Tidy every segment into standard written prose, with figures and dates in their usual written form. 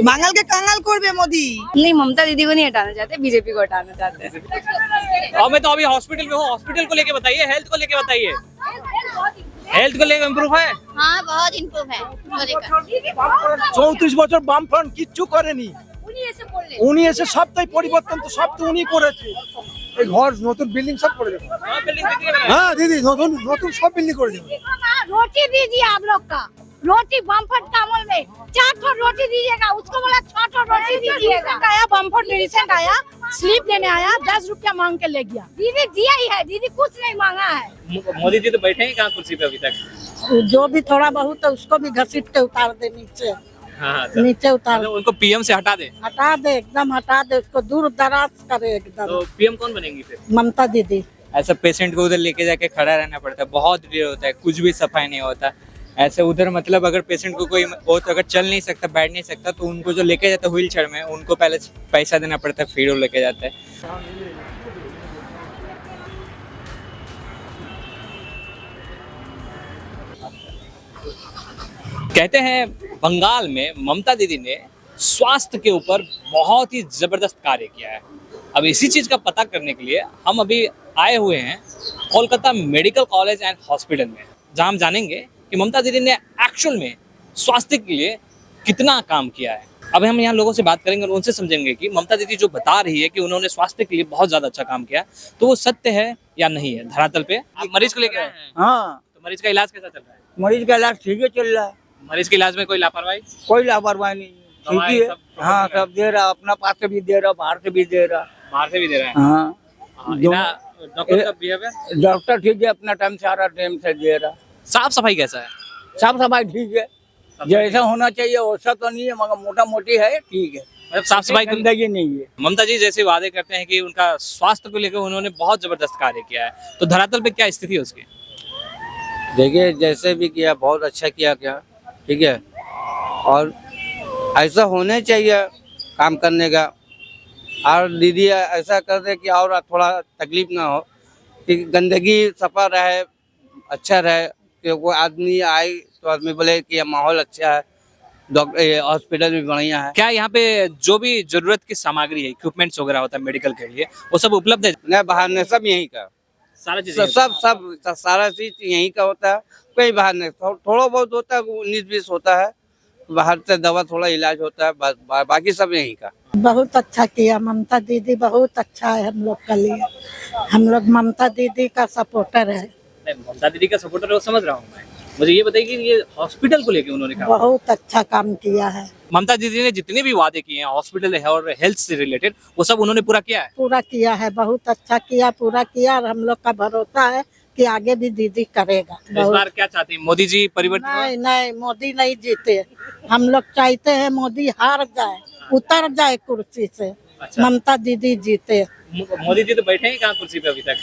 बांगाल के कांगाल करबे मोदी। नहीं, ममता दीदी को नहीं हटाना चाहते, बीजेपी को हटाना चाहते हैं। और मैं तो अभी हॉस्पिटल में हूँ, हॉस्पिटल को लेके बताइए, हेल्थ को लेके बताइए, हेल्थ को लेके इम्प्रूव है? हाँ, बहुत इम्प्रूव है। 34 বছর বামফ্রন্ট কিচ্ছু করেনি, উনি এসে সবটাই পরিবর্তন তো সব তো উনি করেছে। এই ঘর নতুন বিল্ডিং সব করে দেবে। হ্যাঁ দিদি, নতুন নতুন সব বিল্ডিং করে দেবে। रोटी दीजिए आप लोग का, रोटी बम्फर का अमल में 4 ठो रोटी दीजिएगा, उसको बोला 6 ठो रोटी दीजिएगा। आया बम्फर रिसेंट आया, स्लिप देने आया, 10 रुपया मांग के ले गया। दीदी दिया ही है, दीदी कुछ नहीं मांगा है। मोदी जी तो बैठे हैं कहाँ कुर्सी पे अभी तक? जो भी थोड़ा बहुत है उसको भी घसीट के उतार दे नीचे, हाँ, नीचे उतार मतलब उनको पीएम से हटा दे। हटा दे, एकदम हटा दे, उसको दूर दराज करे एकदम। तो पीएम कौन बनेंगी फिर? ममता दीदी। ऐसा पेशेंट को उधर लेके जाके खड़ा रहना पड़ता है, बहुत देर होता है, कुछ भी सफाई नहीं होता। ऐसे उधर मतलब अगर पेशेंट को कोई वो तो अगर चल नहीं सकता, बैठ नहीं सकता, तो उनको जो लेके जाता है व्हील चेयर में, उनको पहले पैसा देना पड़ता है, फिर वो लेके जाता है। कहते हैं बंगाल में ममता दीदी ने स्वास्थ्य के ऊपर बहुत ही जबरदस्त कार्य किया है। अब इसी चीज का पता करने के लिए हम अभी आए हुए हैं Kolkata medical college and hospital में, जहां हम जानेंगे कि ममता दीदी ने एक्चुअल में स्वास्थ्य के लिए कितना काम किया है। अब हम यहाँ लोगों से बात करेंगे और उनसे समझेंगे कि ममता दीदी जो बता रही है कि उन्होंने स्वास्थ्य के लिए बहुत ज्यादा अच्छा काम किया, तो वो सत्य है या नहीं है धरातल पे। आप मरीज को लेकर आए हैं, हाँ, तो मरीज का इलाज कैसा चल रहा है? मरीज का इलाज ठीक है चल रहा है, मरीज के इलाज में कोई लापरवाही? कोई लापरवाही नहीं, ठीक दवाई ही है। सब हाँ, सब दे रहा, अपना पास से भी दे रहा, बाहर से भी दे रहा। बाहर से भी दे रहे हैं? हाँ, डॉक्टर का बिहेवियर? डॉक्टर ठीक है, अपना टाइम से आ रहा, टाइम से दे रहा। साफ सफाई कैसा है? साफ सफाई ठीक है, जैसा होना चाहिए वैसा तो नहीं है, मगर मोटा मोटी है, ठीक है, मतलब साफ सफाई गंदगी नहीं है। ममता जी जैसे वादे करते हैं कि उनका स्वास्थ्य को लेकर उन्होंने बहुत जबरदस्त कार्य किया है, तो धरातल पे क्या स्थिति है उसकी? देखिए जैसे भी किया बहुत अच्छा किया क्या, ठीक है, और ऐसा होने चाहिए काम करने का। और दीदी ऐसा कर दे कि और थोड़ा तकलीफ ना हो, कि गंदगी सफा रहे, अच्छा रहे, कि कोई आदमी आए तो आदमी बोले कि यह माहौल अच्छा है, डॉक्टर हॉस्पिटल भी बढ़िया है। क्या यहाँ पे जो भी जरूरत की सामग्री है, इक्विपमेंट्स वगैरह होता है मेडिकल के लिए, वो सब उपलब्ध है? न बाहर ने सब यहीं का, सारा चीज सब सारा चीज यहीं का होता है, कोई बाहर नहीं, थोड़ा बहुत होता है, 19-20 होता है, बाहर से दवा थोड़ा इलाज होता है, बाकी सब यहीं का। बहुत अच्छा किया ममता दीदी, बहुत अच्छा है हम लोग के लिए। हम लोग ममता दीदी का सपोर्टर है। ममता दीदी का सपोर्टर है वो समझ रहा हूँ मैं, मुझे ये बताइए कि ये हॉस्पिटल को लेके उन्होंने कहा बहुत अच्छा काम किया है। ममता दीदी ने जितने भी वादे किए हैं हॉस्पिटल है और हेल्थ से रिलेटेड, वो सब उन्होंने पूरा किया है? पूरा किया है, बहुत अच्छा किया, पूरा किया, और हम लोग का भरोसा है कि आगे भी दीदी करेगा। इस बार क्या चाहती है, मोदी जी परिवर्तन? नहीं नहीं, मोदी नहीं जीते, हम लोग चाहते हैं मोदी हार जाए, उतर जाए कुर्सी से। अच्छा। ममता दीदी जीते। मोदी जी तो बैठे हैं कहाँ कुर्सी पे अभी तक?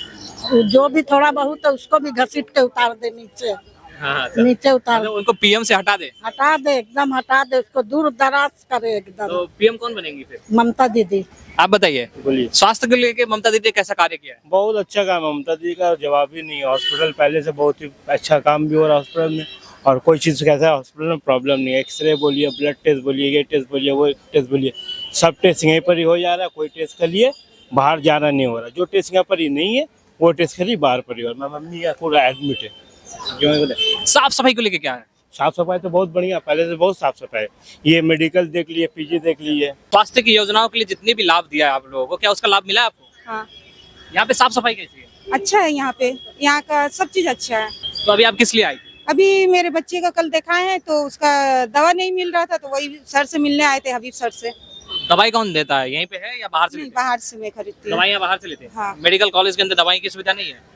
जो भी थोड़ा बहुत है उसको भी घसीट के उतार दे नीचे, हाँ, नीचे उतार मतलब उनको पीएम से हटा दे। हटा दे, एकदम हटा दे, उसको दूर दराज करे एकदम। तो पीएम कौन बनेंगी फिर? ममता दीदी। आप बताइए, बोलिए। स्वास्थ्य को लेके ममता दीदी ने कैसा कार्य किया है? बहुत अच्छा काम है, ममता दी का जवाब ही नहीं है। हॉस्पिटल पहले से बहुत ही अच्छा काम भी हो रहा है हॉस्पिटल में, और कोई चीज़ कैसा है हॉस्पिटल में प्रॉब्लम नहीं है। एक्सरे बोलिए, ब्लड टेस्ट बोलिए, ये टेस्ट बोलिए, वो टेस्ट बोलिए, सब टेस्ट यहीं पर ही हो जा रहा है। कोई टेस्ट के लिए बाहर जाना नहीं हो रहा, जो टेस्ट यहाँ पर ही नहीं है वो टेस्ट के लिए बाहर पर ही हो रहा है। मम्मी का पूरा एडमिट है। साफ सफाई को लेके क्या है? साफ सफाई तो बहुत बढ़िया, पहले से बहुत साफ सफाई है। ये मेडिकल देख लिए, पीजी देख लीजिए। स्वास्थ्य की योजनाओं के लिए जितने भी लाभ दिया है आप लोगों को, क्या उसका लाभ मिला है आपको? हाँ, यहाँ पे साफ सफाई कैसी है? अच्छा है यहाँ पे, यहाँ का सब चीज अच्छा है। तो अभी आप किस लिए आई थी? अभी मेरे बच्चे का कल दिखाए हैं तो उसका दवा नहीं मिल रहा था, तो वही सर से मिलने आए थे, हबीब सर से। दवाई कौन देता है, यहीं पे है या बाहर से लेते हैं? बाहर से मैं खरीदती हूँ। दवाइयाँ बाहर से लेते हैं? हाँ। मेडिकल कॉलेज के अंदर दवाई की सुविधा नहीं है?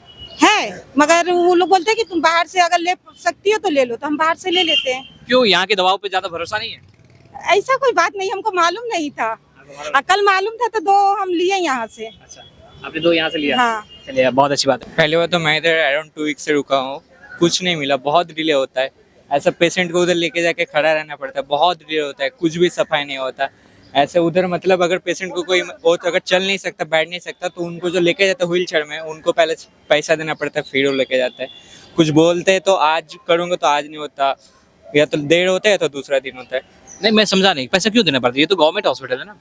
मगर वो लोग बोलते हैं कि तुम बाहर से अगर ले सकती हो तो ले लो, तो हम बाहर से ले लेते हैं। क्यों, यहाँ की दवाओं पे ज्यादा भरोसा नहीं है? ऐसा कोई बात नहीं, हमको मालूम नहीं था, कल मालूम था तो 2 हम लिए यहाँ से। अच्छा, आपने 2 यहाँ से लिया? हाँ। चलिए, बहुत अच्छी बात है। पहले वो तो मैं इधर अराउंड 2 वीक से रुका हूँ, कुछ नहीं मिला, बहुत डिले होता है। ऐसा पेशेंट को उधर लेके जाके खड़ा रहना पड़ता है, बहुत डिले होता है, कुछ भी सफाई नहीं होता। ऐसे उधर मतलब अगर पेशेंट को कोई वो तो अगर चल नहीं सकता, बैठ नहीं सकता, तो उनको जो लेके जाता है व्हील चेयर में, उनको पहले पैसा देना पड़ता है, फिर वो लेके जाता है। कुछ बोलते हैं तो आज करूँगा तो आज नहीं होता, या तो देर होता है तो दूसरा दिन होता है। नहीं मैं समझा नहीं, पैसा क्यों देना पड़ता है? ये तो गवर्नमेंट हॉस्पिटल है ना।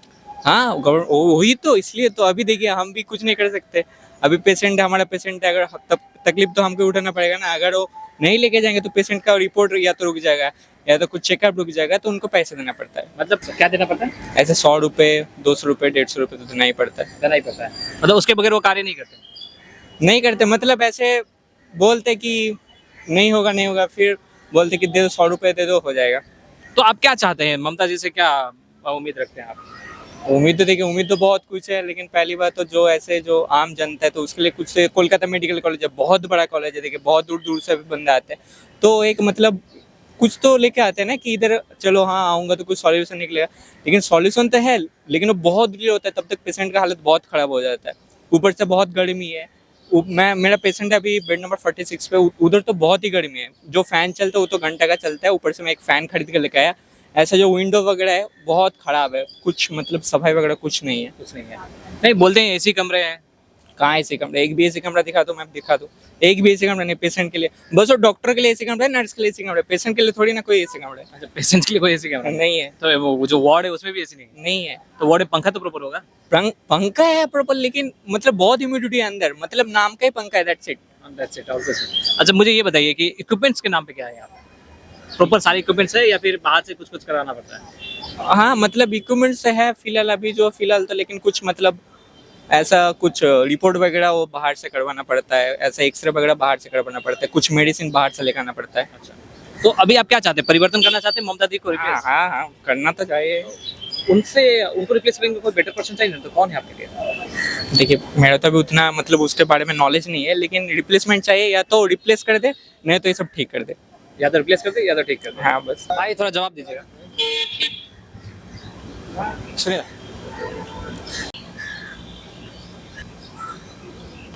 हाँ वही तो, इसलिए तो अभी देखिए हम भी कुछ नहीं कर सकते। अभी पेशेंट है, हमारा पेशेंट है, अगर तब तकलीफ तो हमको उठाना पड़ेगा ना। अगर वो नहीं लेके जाएंगे तो पेशेंट का रिपोर्ट या तो रुक जाएगा या तो कुछ चेकअप रुक जाएगा, तो उनको पैसे देना पड़ता है। मतलब क्या देना पड़ता है? ऐसे 100 रुपये, 200 रुपये, 150 रुपये तो देना ही पड़ता है। देना ही पड़ता है, मतलब उसके बगैर वो कार्य नहीं करते। नहीं करते मतलब ऐसे बोलते कि नहीं होगा नहीं होगा, फिर बोलते कि दे दो 100 रुपये दे दो हो जाएगा। तो आप क्या चाहते हैं? ममता जी से क्या उम्मीद रखते हैं आप? उम्मीद तो देखिए, उम्मीद तो बहुत कुछ है, लेकिन पहली बात तो जो ऐसे जो आम जनता है तो उसके लिए कुछ से, कोलकाता मेडिकल कॉलेज है, बहुत बड़ा कॉलेज है, देखिए बहुत दूर दूर से भी बंदे आते हैं, तो एक मतलब कुछ तो लेके आते हैं ना कि इधर चलो हाँ आऊँगा तो कुछ सॉल्यूशन निकलेगा। लेकिन सॉल्यूशन तो है, लेकिन वो बहुत डिले होता है, तब तक पेशेंट का हालत बहुत ख़राब हो जाता है। ऊपर से बहुत गर्मी है, मेरा पेशेंट है अभी बेड नंबर 46 पे, उधर तो बहुत ही गर्मी है। जो फ़ैन चलता है वो तो घंटा का चलता है, ऊपर से मैं एक फ़ैन खरीद के लेके आया। ऐसा जो विंडो वगैरह है बहुत ख़राब है, कुछ मतलब सफाई वगैरह कुछ नहीं है। कुछ नहीं है। नहीं बोलते हैं एसी कमरे हैं। कहाँ एसी कमरा? एक भी एसी कमरा दिखा दो, मैं दिखा दूँ। एक भी एसी कमरा नहीं पेशेंट के लिए, बस वो डॉक्टर के लिए एसी कमरा है, नर्स के लिए एसी कमरा है, पेशेंट के लिए थोड़ी ना कोई एसी कमरा है। अच्छा, पेशेंट के लिए कोई एसी कमरा नहीं है। तो वो जो वार्ड है उसमें भी एसी नहीं है? नहीं है। तो वार्ड में पंखा तो प्रॉपर होगा? पंखा है प्रॉपर, लेकिन मतलब बहुत ह्यूमिडिटी है अंदर, मतलब नाम का ही पंखा है, दैट्स इट। अच्छा मुझे ये बताइए कि इक्विपमेंट्स के नाम पे क्या है यहाँ पे? प्रॉपर सारे इक्विपमेंट्स है या फिर बाहर से कुछ कुछ कराना पड़ता है? हाँ मतलब इक्विपमेंट्स है फिलहाल, अभी जो फिलहाल तो, लेकिन कुछ मतलब ऐसा कुछ रिपोर्ट वगैरह वो बाहर से करवाना पड़ता है, ऐसा एक्सरे वगैरह बाहर से करवाना पड़ता है, कुछ मेडिसिन बाहर से लेकर आना पड़ता है। अच्छा, तो अभी आप क्या चाहते हैं? परिवर्तन करना चाहते हैं ममता दी को रिप्लेस? हाँ करना तो चाहिए। उनको रिप्लेस करेंगे कोई बेटर पर्सन चाहिए ना, तो कौन है आपके लिए? देखिए मेरा तो अभी उतना मतलब उसके बारे में नॉलेज नहीं है, लेकिन रिप्लेसमेंट चाहिए, या तो रिप्लेस कर दे नहीं तो ये सब ठीक कर दे। या तो रिप्लेस कर दे या तो ठीक कर दे। हाँ बस। भाई थोड़ा जवाब दीजिएगा। सुनिए,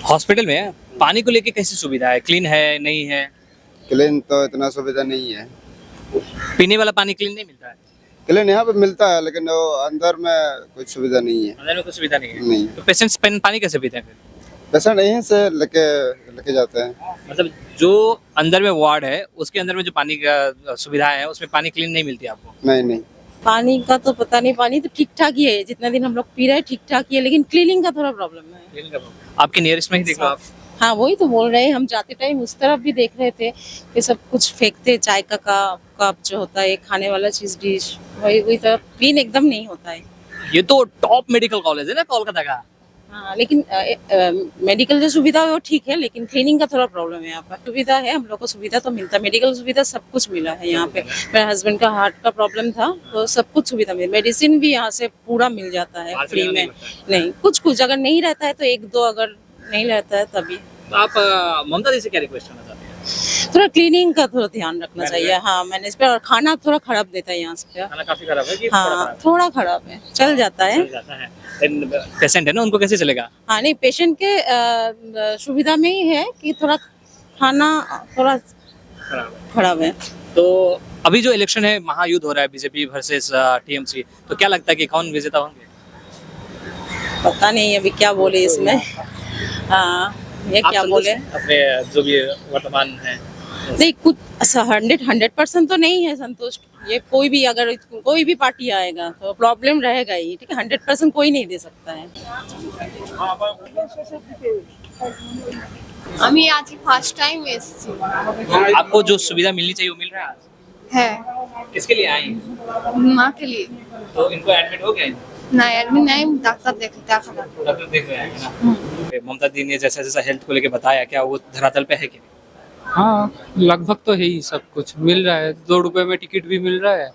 हॉस्पिटल में पानी को लेके कैसी सुविधा है? क्लीन है नहीं है? क्लीन तो इतना सुविधा नहीं है। पीने वाला पानी क्लीन नहीं मिलता है? क्लीन यहाँ पे मिलता है, लेकिन वो अंदर में कुछ सुविधा नहीं है। अंदर में कुछ सुविधा नहीं है? नहीं। तो पेशेंट्स पानी कैसे पीते हैं फिर? पेशेंट यहीं से लेके जाते हैं। मतलब जो अंदर में वार्ड है उसके अंदर में जो पानी का सुविधा है उसमें पानी क्लीन नहीं मिलती आपको? नहीं। पानी का तो पता नहीं, पानी तो ठीक ठाक ही है, जितना दिन हम लोग पी रहे हैं ठीक ठाक ही है, लेकिन क्लीनिंग का थोड़ा प्रॉब्लम है। क्लीनिंग का प्रॉब्लम आपके नियरेस्ट में ही देख लो आप। हाँ वही तो बोल रहे हैं, हम जाते टाइम उस तरफ भी देख रहे थे कि सब कुछ फेंकते, चाय का कप जो होता है, खाने वाला चीज डिश, वही तरफ क्लीन एकदम नहीं होता है। ये तो टॉप मेडिकल कॉलेज है ना कोलकाता का। हाँ लेकिन मेडिकल जो सुविधा है वो ठीक है, लेकिन क्लीनिंग का थोड़ा प्रॉब्लम है यहाँ पर। सुविधा है, हम लोग को सुविधा तो मिलता है, मेडिकल सुविधा सब कुछ मिला है यहाँ पे। मेरे हस्बैंड का हार्ट का प्रॉब्लम था तो सब कुछ सुविधा मिली, मेडिसिन भी यहाँ से पूरा मिल जाता है फ्री में। नहीं कुछ अगर नहीं रहता है तो 1-2, अगर नहीं रहता है तभी। तो आप ममता दी से क्या रिक्वेस्ट करना चाहते हैं? थोड़ा क्लीनिंग का थोड़ा ध्यान रखना चाहिए। हाँ मैंने इस पे, और खाना थोड़ा खराब देता है यहाँ से। खाना काफी खराब है कि हाँ थोड़ा खराब है, चल जाता है। पेशेंट है ना, उनको कैसे चलेगा? हाँ नहीं, पेशेंट के सुविधा में ही है कि थोड़ा खाना थोड़ा खराब है। तो अभी जो इलेक्शन है, महायुद्ध हो रहा है बीजेपी वर्सेस टीएमसी, तो क्या लगता है कि कौन विजेता होंगे? पता नहीं अभी क्या बोले इसमें। हाँ ये आप क्या संतुष्ट बोले? हैं अपने जो भी वर्तमान है? नहीं कुछ 100% तो नहीं है संतुष्ट। ये कोई भी, अगर कोई भी पार्टी आएगा तो प्रॉब्लम रहेगा ही, ठीक है। 100% कोई नहीं दे सकता है। আমি আজকে ফার্স্ট টাইম এসেছি। आपको जो सुविधा मिलनी चाहिए वो मिल रहा है आज? হ্যাঁ, किसके लिए आई? মা के लिए। तो इनको एडमिट हो गया? না এডমিট নাই, ডাক্তার দেখালাম। डॉक्टर देख रहे हैं ना। ममता दी ने जैसा जैसा हेल्थ को लेके बताया, क्या वो धरातल पे है कि नहीं? हाँ लगभग तो है ही, सब कुछ मिल रहा है। 2 रुपए में टिकट भी मिल रहा है,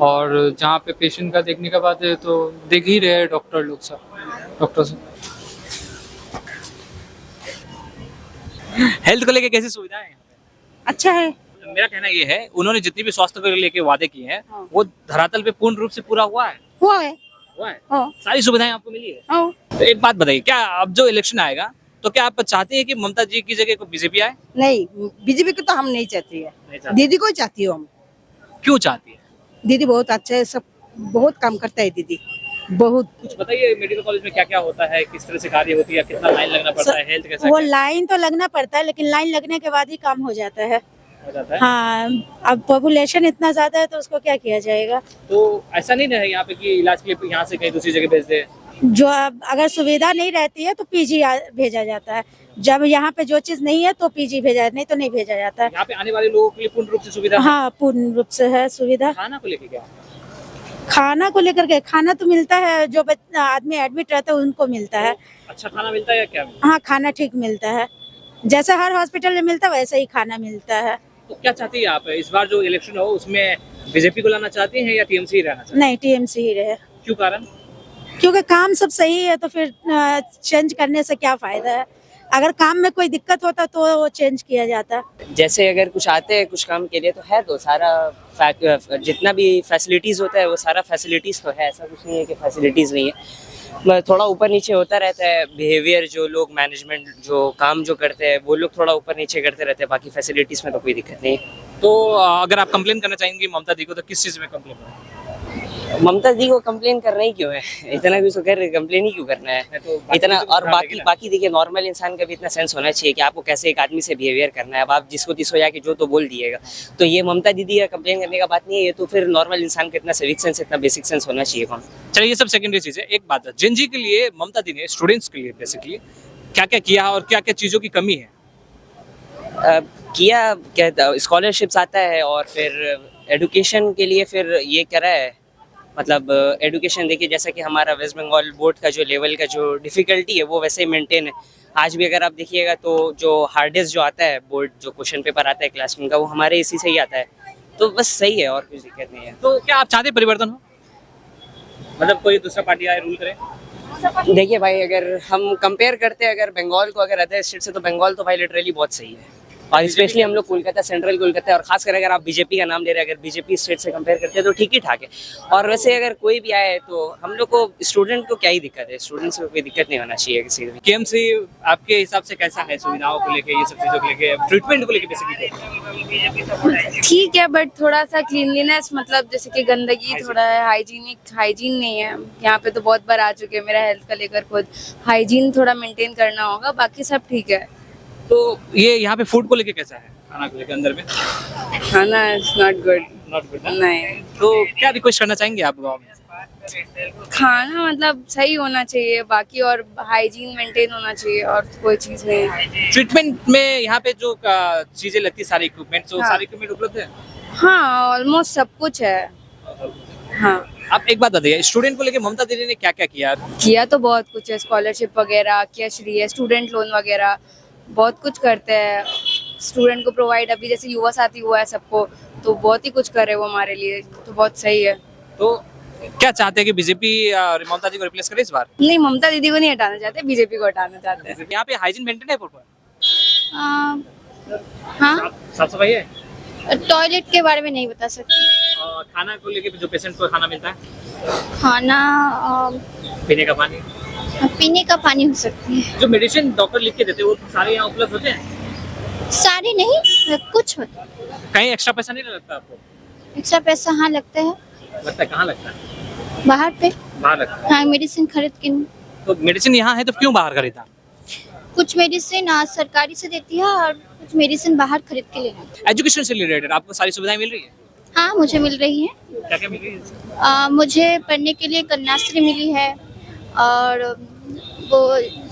और जहाँ पे पेशेंट का देखने का बात है तो देख ही रहे हैं डॉक्टर लोग सब, डॉक्टर से। हेल्थ को लेके कैसी सुविधा है? अच्छा है। मेरा कहना ये है, उन्होंने जितनी भी स्वास्थ्य को लेके वादे किए हैं वो धरातल पे पूर्ण रूप से पूरा हुआ है? हुआ है। हुआ है? हाँ। सारी सुविधाएं आपको मिली है? हाँ। तो एक बात बताइए, क्या अब जो इलेक्शन आएगा तो क्या आप चाहते हैं कि ममता जी की जगह को बीजेपी आए? नहीं, बीजेपी को तो हम नहीं चाहती है, नहीं चाहते। दीदी को चाहती हूँ हम। क्यों चाहती है? दीदी बहुत अच्छा है, सब बहुत काम करता है दीदी, बहुत। कुछ बताइए, मेडिकल कॉलेज में क्या क्या होता है, किस तरह से कार्य होती है, कितना लाइन लगना पड़ता है, हेल्थ कैसा वो क्या? लाइन तो लगना पड़ता है, लेकिन लाइन लगने के बाद ही काम हो जाता है। हो जाता है। हाँ, अब पॉपुलेशन इतना ज्यादा है तो उसको क्या किया जाएगा। तो ऐसा नहीं है यहाँ पे कि इलाज के लिए यहाँ से कहीं दूसरी जगह भेज दे। जो अगर सुविधा नहीं रहती है तो पीजी भेजा जाता है। जब यहाँ पे जो चीज नहीं है तो पीजी भेजा, नहीं तो नहीं भेजा जाता है। यहाँ पे आने वाले लोगों के लिए पूर्ण रूप से सुविधा है? हाँ, पूर्ण रूप से है सुविधा। खाना को लेके क्या? खाना को लेकर के, खाना तो मिलता है, जो आदमी एडमिट रहता है उनको मिलता है। अच्छा खाना मिलता है या क्या? हाँ, खाना ठीक मिलता है, जैसा हर हॉस्पिटल में मिलता है वैसा ही खाना मिलता है। तो क्या चाहती है आप इस बार जो इलेक्शन हो उसमें बीजेपी को लाना चाहती हैं या टीएमसी ही रहना चाहती नहीं, टीएमसी ही रहे। क्यों कारण? क्योंकि काम सब सही है तो फिर चेंज करने से क्या फायदा है। अगर काम में कोई दिक्कत होता तो वो चेंज किया जाता। जैसे अगर कुछ आते हैं कुछ काम के लिए तो है, तो सारा जितना भी फैसिलिटीज़ होता है वो सारा फैसिलिटीज़ तो है, ऐसा कुछ नहीं है कि फैसिलिटीज़ नहीं है। थोड़ा ऊपर नीचे होता रहता है, बिहेवियर जो लोग मैनेजमेंट जो काम जो करते हैं वो लोग थोड़ा ऊपर नीचे करते रहते हैं, बाकी फैसिलिटीज़ में तो कोई दिक्कत नहीं है। तो अगर आप कंप्लेन करना चाहेंगे ममता दी को तो किस चीज़ में कंप्लेन करें? ममता दी को कंप्लेन करना ही क्यों है, इतना कुछ कर कंप्लेन ही क्यों करना है तो इतना। तो और ध्यान बाकी देगी ना। बाकी देखिए, नॉर्मल इंसान का भी इतना सेंस होना चाहिए कि आपको कैसे एक आदमी से बिहेवियर करना है। अब आप जिसको तिसो जाके जो तो बोल दिएगा, तो ये ममता दीदी का कंप्लेन करने का बात नहीं है, ये तो फिर नॉर्मल इंसान का इतना सिविक सेंस, इतना बेसिक सेंस होना चाहिए। कौन चलिए ये सब सेकेंडरी चीज़ है। एक बात है, जिन जी के लिए ममता दी ने स्टूडेंट्स के लिए बेसिकली क्या क्या किया और क्या क्या चीज़ों की कमी है? किया क्या, स्कॉलरशिप्स आता है और फिर एडुकेशन के लिए फिर ये करा है, मतलब एडुकेशन देखिए जैसा कि हमारा वेस्ट बंगाल बोर्ड का जो लेवल का जो डिफ़िकल्टी है वो वैसे ही मेंटेन है। आज भी अगर आप देखिएगा तो जो हार्डेस्ट जो आता है बोर्ड जो क्वेश्चन पेपर आता है क्लास का वो हमारे इसी से ही आता है, तो बस सही है और कुछ दिक्कत नहीं है। तो क्या आप चाहते परिवर्तन हो, मतलब कोई दूसरा पार्टी आए रूल करे? देखिए भाई, अगर हम कंपेयर करते हैं अगर बंगाल को अगर अदर स्टेट से, तो बंगाल तो भाई लिटरली बहुत सही है। और स्पेशली हम लोग कोलकाता, सेंट्रल कोलकाता, और खासकर अगर आप बीजेपी का नाम ले रहे हैं, अगर बीजेपी स्टेट से कंपेयर करते हैं तो ठीक ही ठाक है। और वैसे अगर कोई भी आए तो हम लोग को, स्टूडेंट को क्या ही दिक्कत है, स्टूडेंट्स को कोई दिक्कत नहीं होना चाहिए किसी को। केएमसी आपके हिसाब से कैसा है सुविधाओं को लेके, ये सब चीज़ों को लेके, ट्रीटमेंट को लेके बेसिकली? ठीक है, बट थोड़ा सा क्लीनलीनेस, मतलब जैसे कि गंदगी थोड़ा है, हाइजीन नहीं है। यहाँ पे तो बहुत बार आ चुके हैं, मेरा हेल्थ का लेकर खुद हाइजीन थोड़ा मेंटेन करना होगा, बाकी सब ठीक है। तो ये यहाँ पे फूड को लेके कैसा है, खाना को लेके अंदर में? खाना is not good. Not good नहीं, तो क्या रिक्वेस्ट करना चाहेंगे आप गाँव में? खाना मतलब सही होना चाहिए बाकी, और हाइजीन मेंटेन होना चाहिए, और कोई चीज़ नहीं है। ट्रीटमेंट में यहाँ पे जो चीजें लगती है, सारे इक्विपमेंट, तो हाँ। सारे इक्विपमेंट उपलब्ध है? हाँ, ऑलमोस्ट सब कुछ है। हाँ, आप एक बात बताइए, स्टूडेंट को लेके ममता दीदी ने क्या क्या किया तो बहुत कुछ है, स्कॉलरशिप वगैरह, कैशरी है, स्टूडेंट लोन वगैरह, बहुत कुछ करते हैं स्टूडेंट को प्रोवाइड। अभी जैसे युवा साथी हुआ है सबको, तो बहुत ही कुछ करे वो हमारे लिए, तो बहुत सही है। तो क्या चाहते हैं कि बीजेपी ममता जी को रिप्लेस करे इस बार? नहीं, ममता दीदी को नहीं हटाना चाहते, बीजेपी को हटाना चाहते हैं। यहाँ पे हाइजीन मेंटेन है प्रॉपर? हाँ, साफ सफाई है? टॉयलेट के बारे में नहीं बता सकती। और खाना को लेके जो पेशेंट को खाना मिलता है, खाना पीने का पानी, पीने का पानी हो सकती है। जो मेडिसिन डॉक्टर लिख के देते हैं वो सारे यहाँ उपलब्ध होते हैं? सारे नहीं, कुछ होते हैं। कहीं एक्स्ट्रा पैसा नहीं लगता आपको? एक्स्ट्रा पैसा हाँ लगता है, लगता है? कहाँ लगता है? बाहर पे। बाहर लगता है? हाँ, मेडिसिन खरीद के। तो मेडिसिन यहाँ है तो क्यों बाहर खरीदा? कुछ मेडिसिन सरकारी से देती है और कुछ मेडिसिन बाहर खरीद के लेना। एजुकेशन से रिलेटेड आपको सारी सुविधाएं मिल रही है? हाँ, मुझे मिल रही है। क्या क्या मिल रही है? मुझे पढ़ने के लिए कन्याश्री मिली है और वो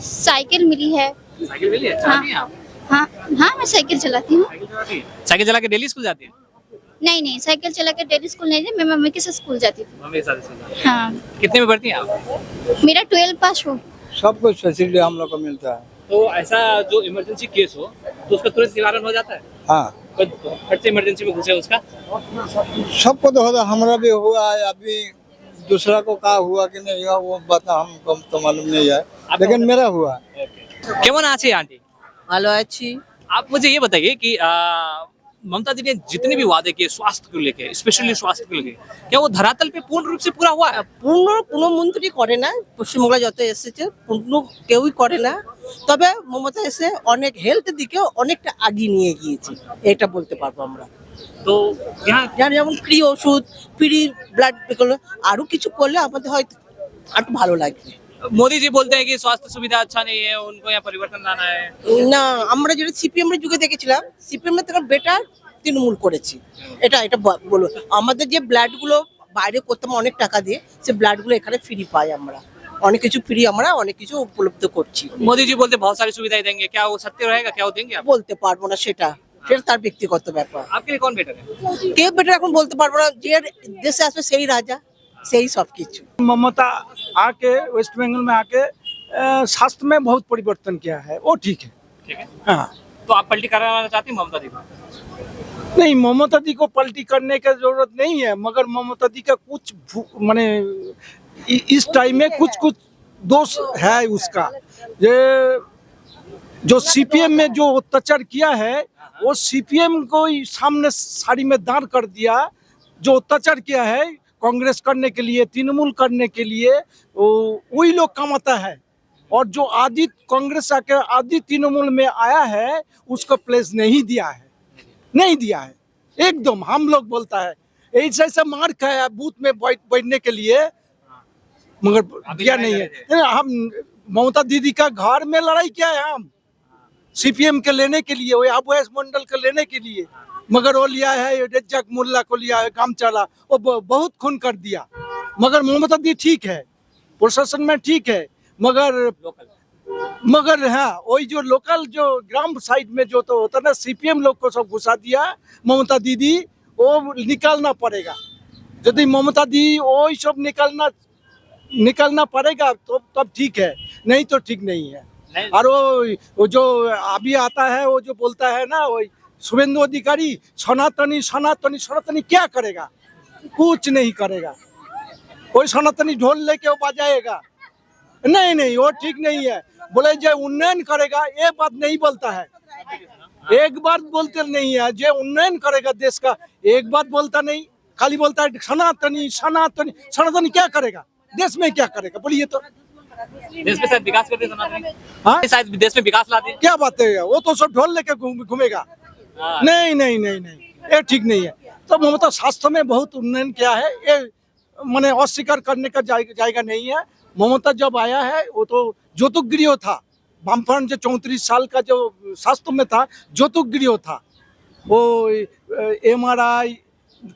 साइकिल मिली है। साइकिल मिली है? चलाती हैं आप? हाँ हाँ, मैं साइकिल चलाती हूँ। साइकिल चलाती है? साइकिल चला के डेली स्कूल जाती है? नहीं, साइकिल चला के डेली स्कूल नहीं, मैं मम्मी के साथ स्कूल जाती थी। मम्मी के साथ स्कूल जाती है? हाँ। कितने में पढ़ती हैं आप? मेरा 12 पास हो। सब कुछ फैसिलिटी हम लोग को मिलता है। तो ऐसा जो इमरजेंसी केस हो तो उसका तुरंत निवारण हो जाता है? हाँ, फट से इमरजेंसी में घुसे उसका? सबको तो होता, हमारा भी हुआ है। अभी दूसरा को क्या हुआ कि नहीं हुआ वो बात हमको तो मालूम नहीं है, लेकिन मेरा हुआ। केमन आछे आंटी? ভালো আছি। आप मुझे ये बताइए कि ममता दी ने जितने भी वादे किए स्वास्थ्य को लेके, स्पेशली स्वास्थ्य को लेके, क्या वो धरातल पे पूर्ण रूप से पूरा हुआ है? পূর্ণ কোনো মন্ত্রী করে না, পশ্চিমবাংলা যত এসেছে পূর্ণ কেউই করে না, তবে মমতা এসে অনেক হেলথের দিকে অনেকটা আগিয়ে নিয়ে গিয়েছে, এটা বলতে পারবো আমরা। तो यहाँ যার যেমন ফ্রি ওষুধ, ফ্রি ব্লাড, আরো কিছু করলে আমাদের হয়তো একটু ভালো লাগবে। मोदी जी बोलते हैं कि स्वास्थ्य सुविधा अच्छा नहीं है, उनको यहाँ परिवर्तन लाना है। না, আমরা যেটা সিপিএম এর যুগে দেখেছিলাম, সিপিএম এর থেকে বেটার তৃণমূল করেছে। এটা এটা বলো, আমাদের যে ব্লাডগুলো বাইরে করতাম অনেক টাকা দিয়ে, সে ব্লাডগুলো এখানে ফ্রি পাই আমরা, অনেক কিছু ফ্রি আমরা অনেক কিছু উপলব্ধ করছি। मोदी जी बोलते बहुत सारी सुविधाएं देंगे, क्या वो सत्य रहेगा, क्या वो देंगे आप? বলতে পারবো না, সেটা সেটা তার ব্যক্তিগত ব্যাপার। आपके लिए कौन बेटर है? কে বেটার এখন বলতে পারবো না, যে দেশে আসবে সেই রাজা, সেই সব কিছু। ममता आके वेस्ट बंगाल में आके स्वास्थ्य में बहुत परिवर्तन किया है, वो ठीक है। ठीक है, हाँ तो आप पलटी कराना चाहती हैं ममता दी को? नहीं, ममता दी को पलटी करने की जरूरत नहीं है, मगर ममता दी का कुछ माने इस टाइम में कुछ कुछ दोष है उसका। ये जो सीपीएम में जो अत्याचार किया है, वो सीपीएम को ही सामने साड़ी में दांड़ कर दिया। जो अत्याचार किया है कांग्रेस करने के लिए, तृणमूल करने के लिए, वही लोग कमाता है। और जो आदि कांग्रेस आके आदि तृणमूल में आया है, उसको प्लेस नहीं दिया है, नहीं दिया है एकदम। हम लोग बोलता है ऐसे ऐसे मार खाया बूथ में बैठने के लिए, मगर दिया नहीं है। हम ममता दीदी का घर में लड़ाई किया है हम सीपीएम के लेने के लिए, वो अवैस मंडल के लेने के लिए, मगर वो लिया है रज्जाक मुल्ला को लिया है, काम चला, वो बहुत खून कर दिया। मगर ममता दी ठीक है, प्रशासन में ठीक है, मगर हाँ वही जो लोकल जो ग्राम साइड में जो तो होता ना, सीपीएम लोग को सब घुसा दिया। ममता दीदी वो निकालना पड़ेगा, यदि ममता दी वही सब निकालना पड़ेगा तो तब ठीक है, नहीं तो ठीक नहीं है। और वो जो अभी आता है, वो जो बोलता है ना, वही शुभेंदु अधिकारी सनातनी सनातनी सनातनी, क्या करेगा? कुछ नहीं करेगा। कोई सनातनी ढोल लेके वो बजाएगा, नहीं नहीं, वो ठीक नहीं है। बोले जो उन्नयन करेगा, ये बात नहीं बोलता है, एक बार बोलते नहीं है। जो उन्नयन करेगा देश का, एक बात बोलता नहीं, खाली बोलता है सनातनी सनातनी सनातनी। क्या करेगा देश में, क्या करेगा बोलिए तो? देश में शायद विकास करते सनातनी, हाँ शायद देश में विकास लाते हैं। क्या बात है, वो तो सब ढोल लेके घूमेगा। नहीं नहीं नहीं नहीं, ये ठीक नहीं है। तो ममता स्वास्थ्य में बहुत उन्नयन किया है, ये मैंने अस्वीकार करने का जाएगा नहीं है। ममता जब आया है, वो तो ज्योतिगृह था, वामफ्रंट जो 34 साल का जो स्वास्थ्य में था, ज्योतिगृह था। वो MRI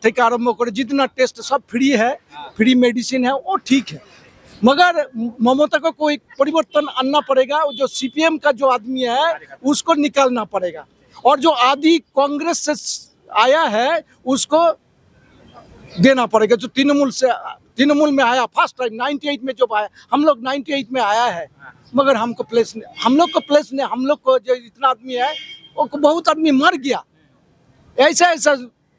থেকে आरम्भ করে जितना टेस्ट सब फ्री है, फ्री मेडिसिन है, वो ठीक है। मगर ममता को कोई परिवर्तन आना पड़ेगा। जो सीपीएम का जो आदमी है, उसको निकालना पड़ेगा। और जो आदि कांग्रेस से आया है, उसको देना पड़ेगा। जो तृणमूल में आया फर्स्ट टाइम 98 में जब आया, हम लोग 98 में आया है, मगर हम लोग को प्लेस ने हम लोग को जो इतना आदमी है, वो बहुत आदमी मर गया। ऐसा ऐसा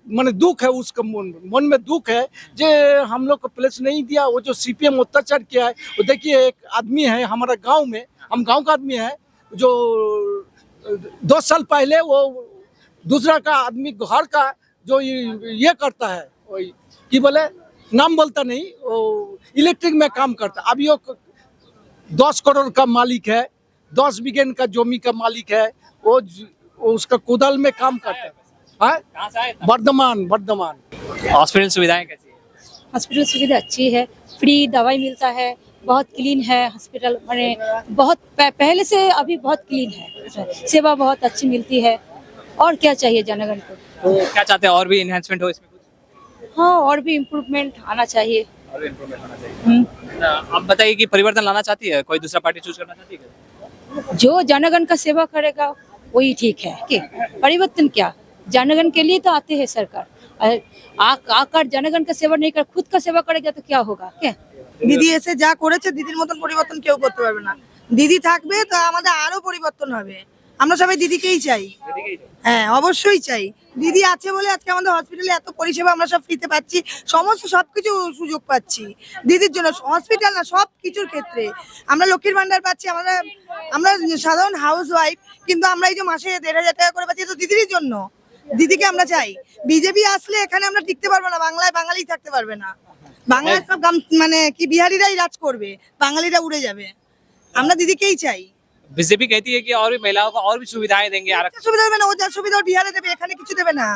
माने दुख है, उसका मन में दुख है जे हम लोग को प्लेस नहीं दिया। वो जो सीपीएम अत्याचार किया है, वो देखिए एक आदमी है हमारा गांव में, हम गांव का आदमी है, जो 2 साल पहले वो दूसरा का आदमी घर का जो ये करता है, वही कि बोले नाम बोलता नहीं, वो इलेक्ट्रिक में काम करता। अभी वो 10 करोड़ का मालिक है, 10 बिगन का जमी का मालिक है। वो उसका कुदाल में काम करता है। वर्धमान हॉस्पिटल सुविधाएं कैसी है? हॉस्पिटल सुविधा अच्छी है, फ्री दवाई मिलता है, बहुत क्लीन है हॉस्पिटल, माने बहुत पहले से अभी बहुत क्लीन है, सेवा बहुत अच्छी मिलती है। और क्या चाहिए जनगण को? तो क्या चाहते हैं, और भी इन्हेंसमेंट हो इसमें कुछ? हाँ, और भी इम्प्रूवमेंट आना चाहिए। और भी इम्प्रूवमेंट होना चाहिए। आप बताइए कि परिवर्तन लाना चाहती है, कोई दूसरा पार्टी चूज करना चाहती है? जो जनगण का सेवा करेगा वही ठीक है। कि परिवर्तन क्या, जनगण के लिए तो आते हैं सरकार, आकर जनगण का सेवा नहीं कर खुद का सेवा करेगा तो क्या होगा? क्या দিদি এসে যা করেছে, দিদির মতন পরিবর্তন কেউ করতে পারবে না। দিদি থাকবে তো আমাদের আরো পরিবর্তন হবে। আমরা সবাই দিদিকেই চাই, হ্যাঁ অবশ্যই চাই। দিদি আছে বলে আজকে আমাদের হসপিটালে এত পরিষেবা আমরা সব ফ্রিতে পাচ্ছি, সমস্ত সবকিছু সুযোগ পাচ্ছি দিদির জন্য। হসপিটাল না, সব কিছুর ক্ষেত্রে আমরা লক্ষ্মীর ভান্ডার পাচ্ছি। আমরা সাধারণ হাউস ওয়াইফ, কিন্তু আমরা এই যে মাসে 1500 টাকা করে পাচ্ছি, তো দিদির জন্য। দিদিকে আমরা চাই। বিজেপি আসলে এখানে আমরা টিকতে পারবো না, বাংলায় বাঙালি থাকতে পারবে না। বাংলায় সব মানে কি বিহারিরাই রাজ করবে, বাঙালিরা উড়ে যাবে। আমরা দিদিকেই চাই। बीजेपी कहती है कि और भी महिलाओं को और भी सुविधाएं देंगे। সুবিধা দেবে না, ও যা সুবিধা বিহারে দেবে, এখানে কিছু দেবে না,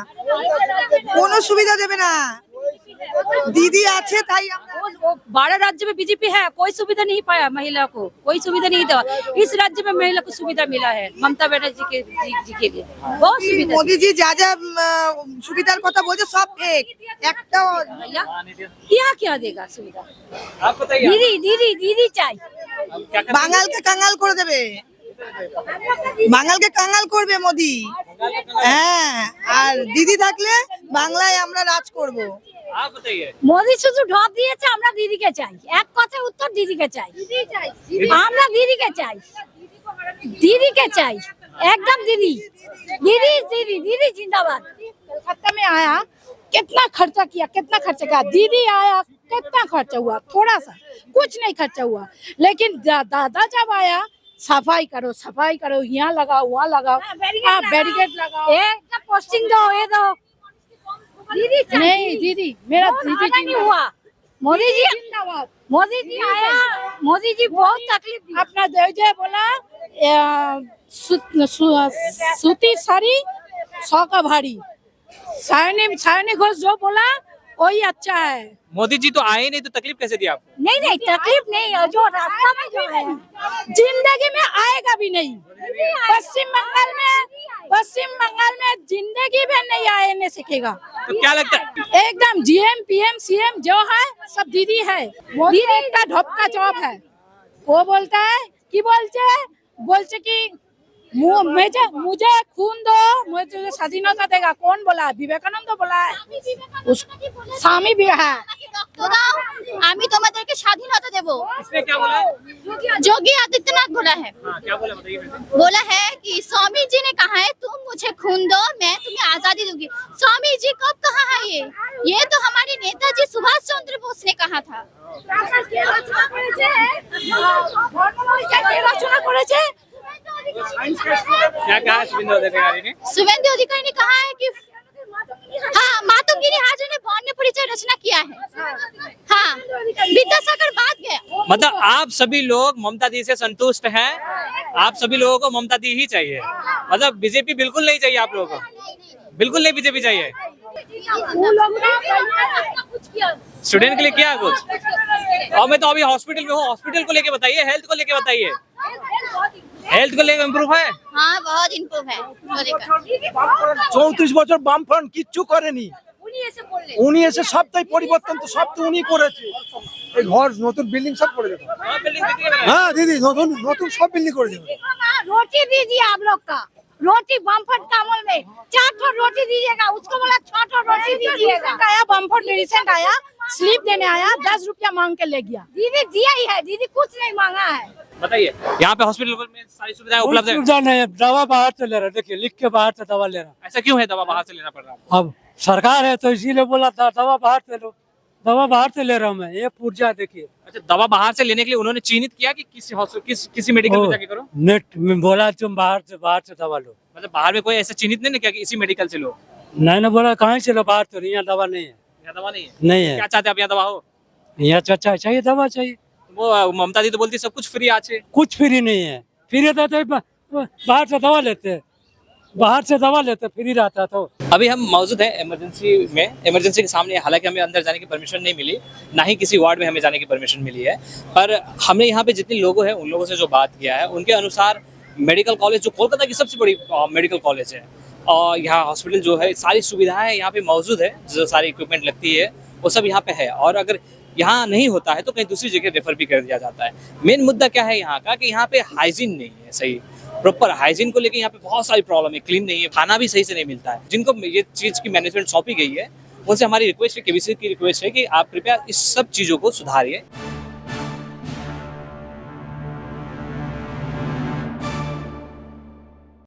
কোনো সুবিধা দেবে না। দিদি আছে তাই 12 राज्य में बीजेपी है, कोई सुविधा नहीं पाया महिला को, कोई सुविधा नहीं था। इस राज्य में महिला को सुविधा मिला है ममता बनर्जी के लिए बहुत सुविधा। মোদি জি যা যা সুবিধার কথা বলছে সব ফেক, একটা यहाँ क्या देगा सुविधा? आप बताइए, दीदी दीदी दीदी चाहिए। বাঙালকে কাঙ্গাল করে দেবে, বাঙালকে কাঙ্গাল করবে মোদি। হ্যাঁ, আর দিদি থাকলে বাংলায় আমরা রাজ করব। आप बताइए। মোদি শুধু ঢপ দিয়েছে, আমরা দিদিকে চাই। এক কথার উত্তর দিদিকে চাই, আমরা দিদিকে চাই, দিদিকে চাই एकदम दीदी दीदी दीदी दीदी जिंदाबाद। कलकत्ता में आया कितना खर्चा किया, कितना खर्चा किया, दीदी आया कितना खर्चा हुआ, थोड़ा सा कुछ नहीं खर्चा हुआ। लेकिन दादा जब आया सफाई करो, यहाँ लगाओ वहाँ लगाओ, बैरिकेड लगाओ, पोस्टिंग दो, ये दो। दीदी नहीं दीदी मेरा दीदी नहीं हुआ। मोदी जी जिंदाबाद, मोदी जी आया, मोदी जी बहुत तकलीफ दी। अपना जय बोला सूती साड़ी 100 का भारी, सायनी घोष जो बोला वही अच्छा है। मोदी जी तो आए नहीं तो तकलीफ कैसे दी आपको? नहीं तकलीफ नहीं है, जो रास्ता में जो है जिंदगी में आएगा भी नहीं। पश्चिम बंगाल में जिंदगी में नहीं आने सकेगा। तो क्या लगता है? एकदम जीएम पीएम सीएम जो है सब दीदी है। दीदी का ढप का जॉब है। वो बोलता है कि बोलते कि मुझे खून दो, मुझे स्वाधीनता देगा। कौन बोला? विवेकानंद बोला है, स्वामी भी है। আমি তোমাদেরকে স্বাধীনতা দেব, इसने क्या बोला? योगी आदित्यनाथ बोला है। क्या बोला बताइए? बोला है कि स्वामी जी ने कहा है तुम मुझे खून दो, मैं तुम्हें आजादी दूंगी। स्वामी जी कब कहा है ये तो हमारे नेताजी सुभाष चंद्र बोस ने कहा था। क्या कहा शुभेंदु अधिकारी ने? शुभेंदु अधिकारी ने कहा है कि हाँ, मातंगिरी हाजर ने वर्ण परिचय रचना किया है। हाँ, विद्यासागर बात गया। मतलब आप सभी लोग ममता दी से संतुष्ट हैं? आप सभी लोगों को ममता दी ही चाहिए, मतलब बीजेपी बिल्कुल नहीं चाहिए आप लोगों को? बिल्कुल नहीं बीजेपी चाहिए? स्टूडेंट के लिए क्या कुछ? और मैं तो अभी हॉस्पिटल में हूँ, हॉस्पिटल को लेके बताइए, हेल्थ को लेके बताइए। हेल्थ को लेकर इम्प्रूव है? हाँ, बहुत इम्प्रूव है। 34 বছর বামফ্রন্ট কিচ্ছু করেনি, উনি এসে সবটাই পরিবর্তন, তো সব তো উনি করেছে। এই ঘর নতুন বিল্ডিং সব করে দেবে। হ্যাঁ দিদি, নতুন সব বিল্ডিং করে দেবে। रोटी दीजिए आप लोग का, रोटी बम्फर का अमल में 4 ठो रोटी दीजिएगा, उसको बोला 6 ठो रोटी दीजिएगा। आया बम्फर रिसेंट आया, स्लिप देने आया, 10 रुपया मांग के ले गया। दीदी दिया ही है, दीदी कुछ नहीं मांगा है। बताइए, यहाँ पे हॉस्पिटल में सारी सुविधाएं उपलब्ध है? सुविधा नहीं है, दवा बाहर से ले रहा है। देखिए लिख के बाहर से दवा ले रहा। ऐसा क्यों है, दवा बाहर से लेना पड़ रहा है? अब सरकार है तो इसीलिए बोला था दवा बाहर से लो, दवा बाहर से ले रहा हूँ मैं। ये पुर्जा देखिए। अच्छा, दवा बाहर से लेने के लिए उन्होंने चिन्हित किया कि किसी मेडिकल में जाके करो? नेट में बोला तुम बाहर से दवा लो। मतलब बाहर में कोई ऐसा चिन्हित नहीं किया कि इसी मेडिकल से लो? नहीं बोला कहाँ से लो, बाहर तो यहाँ दवा नहीं है। यहाँ दवा नहीं है? नहीं है। क्या चाहते हैं आप, यहाँ दवा हो? यहाँ चाचा चाहिए, दवा चाहिए। वो ममता दी तो बोलती सब कुछ फ्री आज। कुछ फ्री नहीं है, फ्री रहता तो बाहर से दवा लेते, बाहर से दवा लेते फ्री रहता तो। अभी हम मौजूद हैं इमरजेंसी में, इमरजेंसी के सामने। हालांकि हमें अंदर जाने की परमिशन नहीं मिली, ना ही किसी वार्ड में हमें जाने की परमिशन मिली है, पर हमने यहाँ पे जितने लोग हैं उन लोगों से जो बात किया है उनके अनुसार मेडिकल कॉलेज जो कोलकाता की सबसे बड़ी मेडिकल कॉलेज है, और यहाँ हॉस्पिटल जो है सारी सुविधाएं यहाँ पे मौजूद है, जो सारी इक्विपमेंट लगती है वो सब यहाँ पे है। और अगर यहाँ नहीं होता है तो कहीं दूसरी जगह रेफर भी कर दिया जाता है। मेन मुद्दा क्या है यहाँ का कि यहाँ पे हाइजीन नहीं है, सही प्रॉपर हाइजीन को लेकर यहाँ पे बहुत सारी प्रॉब्लम है। क्लीन नहीं है, खाना भी सही से नहीं मिलता है। जिनको ये चीज़ की मैनेजमेंट सौंपी गई है उनसे हमारी रिक्वेस्ट है, केबीसी की रिक्वेस्ट है कि आप कृपया इस सब चीज़ों को सुधारिए।